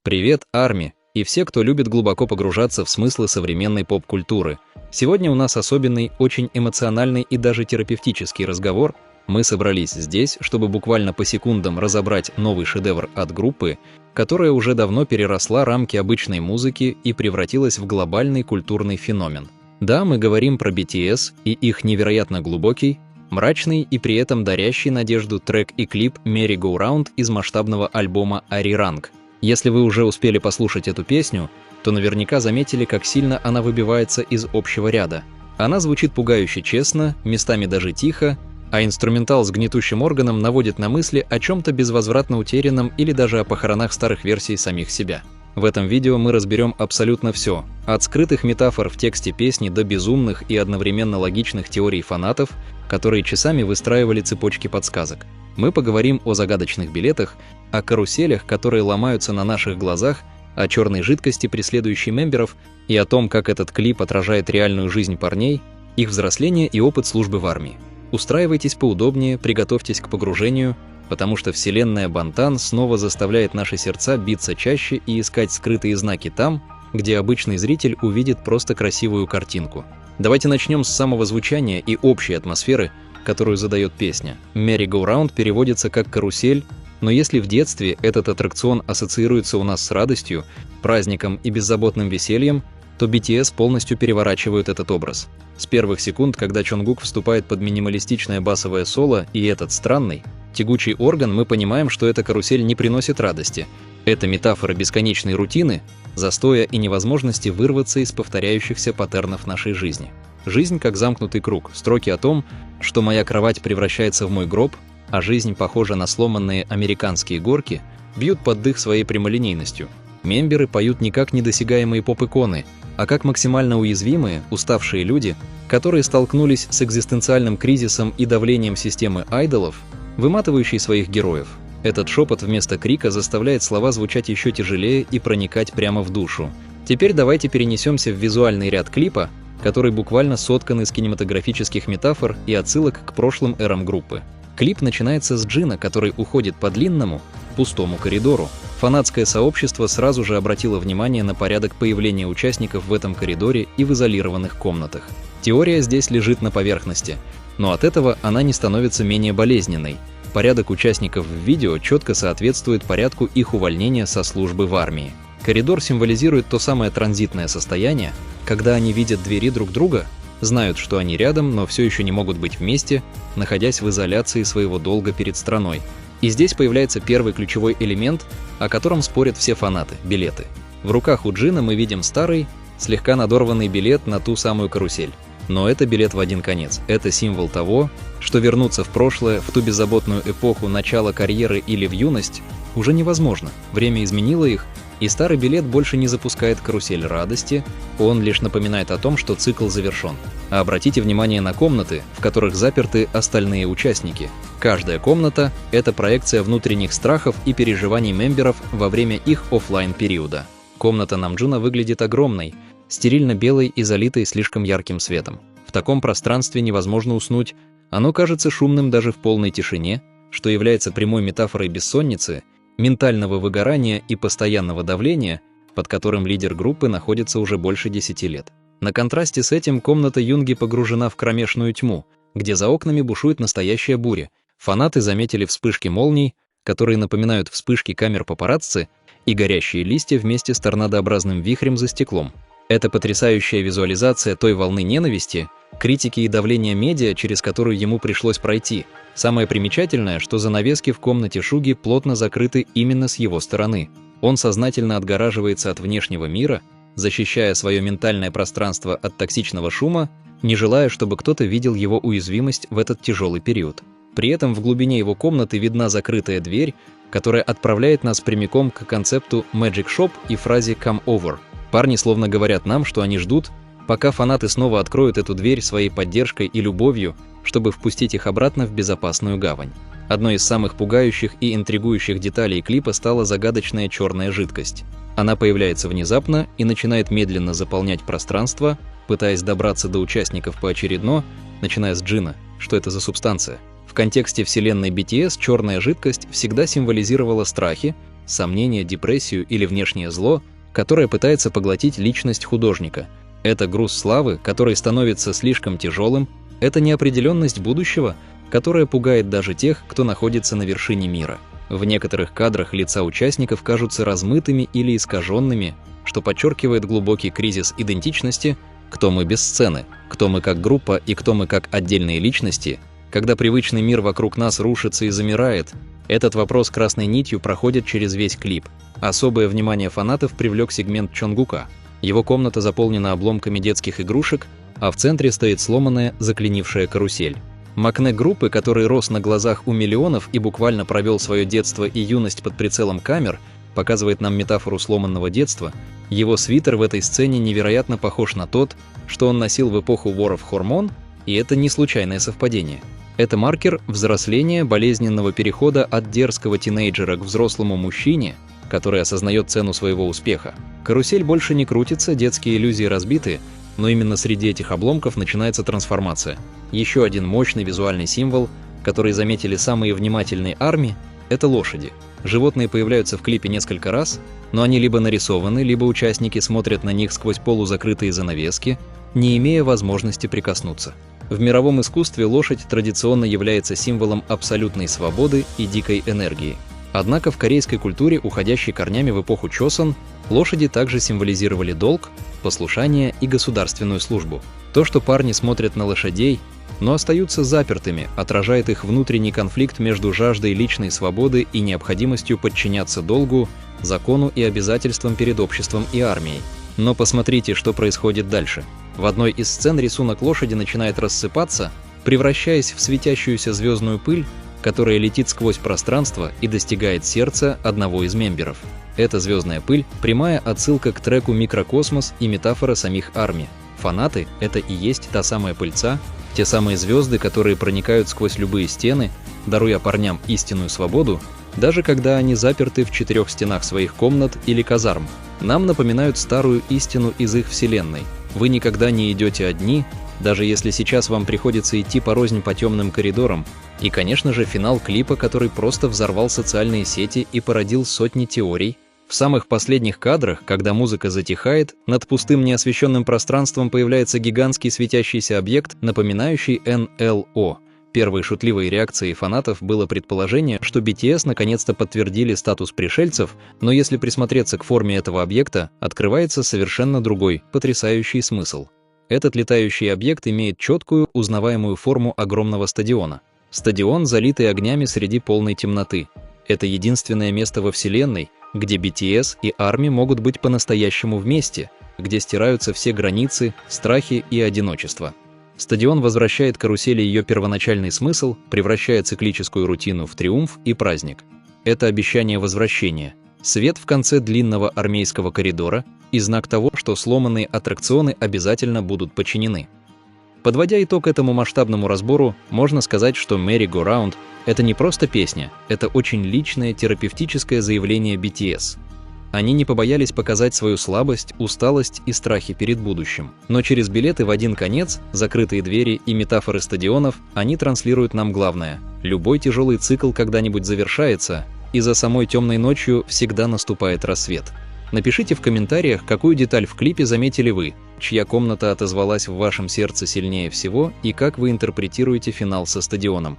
Привет, Арми, и все, кто любит глубоко погружаться в смыслы современной поп-культуры. Сегодня у нас особенный, очень эмоциональный и даже терапевтический разговор. Мы собрались здесь, чтобы буквально по секундам разобрать новый шедевр от группы, которая уже давно переросла рамки обычной музыки и превратилась в глобальный культурный феномен. Да, мы говорим про BTS и их невероятно глубокий, мрачный и при этом дарящий надежду трек и клип «Merry Go Round» из масштабного альбома «Arirang». Если вы уже успели послушать эту песню, то наверняка заметили, как сильно она выбивается из общего ряда. Она звучит пугающе честно, местами даже тихо, а инструментал с гнетущим органом наводит на мысли о чем-то безвозвратно утерянном или даже о похоронах старых версий самих себя. В этом видео мы разберем абсолютно все, от скрытых метафор в тексте песни до безумных и одновременно логичных теорий фанатов, которые часами выстраивали цепочки подсказок. Мы поговорим о загадочных билетах, о каруселях, которые ломаются на наших глазах, о черной жидкости, преследующей мемберов, и о том, как этот клип отражает реальную жизнь парней, их взросление и опыт службы в армии. Устраивайтесь поудобнее, приготовьтесь к погружению, потому что вселенная Бантан снова заставляет наши сердца биться чаще и искать скрытые знаки там, где обычный зритель увидит просто красивую картинку. Давайте начнем с самого звучания и общей атмосферы, которую задает песня. «Merry Go Round» переводится как «карусель», но если в детстве этот аттракцион ассоциируется у нас с радостью, праздником и беззаботным весельем, то BTS полностью переворачивают этот образ. С первых секунд, когда Чонгук вступает под минималистичное басовое соло и этот странный, тягучий орган, мы понимаем, что эта карусель не приносит радости. Это метафора бесконечной рутины, застоя и невозможности вырваться из повторяющихся паттернов нашей жизни. Жизнь как замкнутый круг, строки о том, что моя кровать превращается в мой гроб, а жизнь похожа на сломанные американские горки, бьют под дых своей прямолинейностью. Мемберы поют не как недосягаемые поп-иконы, а как максимально уязвимые, уставшие люди, которые столкнулись с экзистенциальным кризисом и давлением системы айдолов, выматывающей своих героев. Этот шепот вместо крика заставляет слова звучать еще тяжелее и проникать прямо в душу. Теперь давайте перенесемся в визуальный ряд клипа, который буквально соткан из кинематографических метафор и отсылок к прошлым эрам группы. Клип начинается с Джина, который уходит по длинному, пустому коридору. Фанатское сообщество сразу же обратило внимание на порядок появления участников в этом коридоре и в изолированных комнатах. Теория здесь лежит на поверхности, но от этого она не становится менее болезненной. Порядок участников в видео четко соответствует порядку их увольнения со службы в армии. Коридор символизирует то самое транзитное состояние, когда они видят двери друг друга, знают, что они рядом, но все еще не могут быть вместе, находясь в изоляции своего долга перед страной. И здесь появляется первый ключевой элемент, о котором спорят все фанаты – билеты. В руках у Джина мы видим старый, слегка надорванный билет на ту самую карусель. Но это билет в один конец. Это символ того, что вернуться в прошлое, в ту беззаботную эпоху начала карьеры или в юность уже невозможно. Время изменило их, и старый билет больше не запускает карусель радости, он лишь напоминает о том, что цикл завершен. А обратите внимание на комнаты, в которых заперты остальные участники. Каждая комната – это проекция внутренних страхов и переживаний мемберов во время их офлайн-периода. Комната Намджуна выглядит огромной, стерильно-белой и залитой слишком ярким светом. В таком пространстве невозможно уснуть, оно кажется шумным даже в полной тишине, что является прямой метафорой бессонницы, ментального выгорания и постоянного давления, под которым лидер группы находится уже больше 10 лет. На контрасте с этим комната Юнги погружена в кромешную тьму, где за окнами бушует настоящая буря. Фанаты заметили вспышки молний, которые напоминают вспышки камер папарацци, и горящие листья вместе с торнадообразным вихрем за стеклом. Это потрясающая визуализация той волны ненависти, критики и давления медиа, через которую ему пришлось пройти. Самое примечательное, что занавески в комнате Шуги плотно закрыты именно с его стороны. Он сознательно отгораживается от внешнего мира, защищая свое ментальное пространство от токсичного шума, не желая, чтобы кто-то видел его уязвимость в этот тяжелый период. При этом в глубине его комнаты видна закрытая дверь, которая отправляет нас прямиком к концепту Magic Shop и фразе «Come over». Парни словно говорят нам, что они ждут, пока фанаты снова откроют эту дверь своей поддержкой и любовью, чтобы впустить их обратно в безопасную гавань. Одной из самых пугающих и интригующих деталей клипа стала загадочная черная жидкость. Она появляется внезапно и начинает медленно заполнять пространство, пытаясь добраться до участников поочередно, начиная с Джина. Что это за субстанция? В контексте вселенной BTS черная жидкость всегда символизировала страхи, сомнения, депрессию или внешнее зло, которое пытается поглотить личность художника. Это груз славы, который становится слишком тяжелым, это неопределенность будущего, которая пугает даже тех, кто находится на вершине мира. В некоторых кадрах лица участников кажутся размытыми или искаженными, что подчеркивает глубокий кризис идентичности, кто мы без сцены, кто мы как группа и кто мы как отдельные личности, когда привычный мир вокруг нас рушится и замирает. Этот вопрос красной нитью проходит через весь клип. Особое внимание фанатов привлек сегмент Чонгука. Его комната заполнена обломками детских игрушек, а в центре стоит сломанная, заклинившая карусель. Макне группы, который рос на глазах у миллионов и буквально провел свое детство и юность под прицелом камер, показывает нам метафору сломанного детства. Его свитер в этой сцене невероятно похож на тот, что он носил в эпоху War of Hormone, и это не случайное совпадение. Это маркер взросления, болезненного перехода от дерзкого тинейджера к взрослому мужчине, который осознает цену своего успеха. Карусель больше не крутится, детские иллюзии разбиты, но именно среди этих обломков начинается трансформация. Еще один мощный визуальный символ, который заметили самые внимательные армии, это лошади. Животные появляются в клипе несколько раз, но они либо нарисованы, либо участники смотрят на них сквозь полузакрытые занавески, не имея возможности прикоснуться. В мировом искусстве лошадь традиционно является символом абсолютной свободы и дикой энергии. Однако в корейской культуре, уходящей корнями в эпоху Чосон, лошади также символизировали долг, послушание и государственную службу. То, что парни смотрят на лошадей, но остаются запертыми, отражает их внутренний конфликт между жаждой личной свободы и необходимостью подчиняться долгу, закону и обязательствам перед обществом и армией. Но посмотрите, что происходит дальше. В одной из сцен рисунок лошади начинает рассыпаться, превращаясь в светящуюся звездную пыль, которая летит сквозь пространство и достигает сердца одного из мемберов. Эта звездная пыль – прямая отсылка к треку «Микрокосмос» и метафора самих армий. Фанаты – это и есть та самая пыльца, те самые звезды, которые проникают сквозь любые стены, даруя парням истинную свободу, даже когда они заперты в 4 стенах своих комнат или казарм. Нам напоминают старую истину из их вселенной. Вы никогда не идете одни, даже если сейчас вам приходится идти порознь по темным коридорам. И, конечно же, финал клипа, который просто взорвал социальные сети и породил сотни теорий. В самых последних кадрах, когда музыка затихает, над пустым неосвещенным пространством появляется гигантский светящийся объект, напоминающий НЛО. Первой шутливой реакцией фанатов было предположение, что BTS наконец-то подтвердили статус пришельцев, но если присмотреться к форме этого объекта, открывается совершенно другой, потрясающий смысл. Этот летающий объект имеет четкую, узнаваемую форму огромного стадиона. Стадион, залитый огнями среди полной темноты. Это единственное место во Вселенной, где BTS и ARMY могут быть по-настоящему вместе, где стираются все границы, страхи и одиночество. Стадион возвращает карусели ее первоначальный смысл, превращая циклическую рутину в триумф и праздник. Это обещание возвращения, свет в конце длинного армейского коридора и знак того, что сломанные аттракционы обязательно будут починены. Подводя итог этому масштабному разбору, можно сказать, что Merry Go Round — это не просто песня, это очень личное терапевтическое заявление BTS. Они не побоялись показать свою слабость, усталость и страхи перед будущим. Но через билеты в один конец, закрытые двери и метафоры стадионов, они транслируют нам главное. Любой тяжелый цикл когда-нибудь завершается, и за самой темной ночью всегда наступает рассвет. Напишите в комментариях, какую деталь в клипе заметили вы, чья комната отозвалась в вашем сердце сильнее всего и как вы интерпретируете финал со стадионом.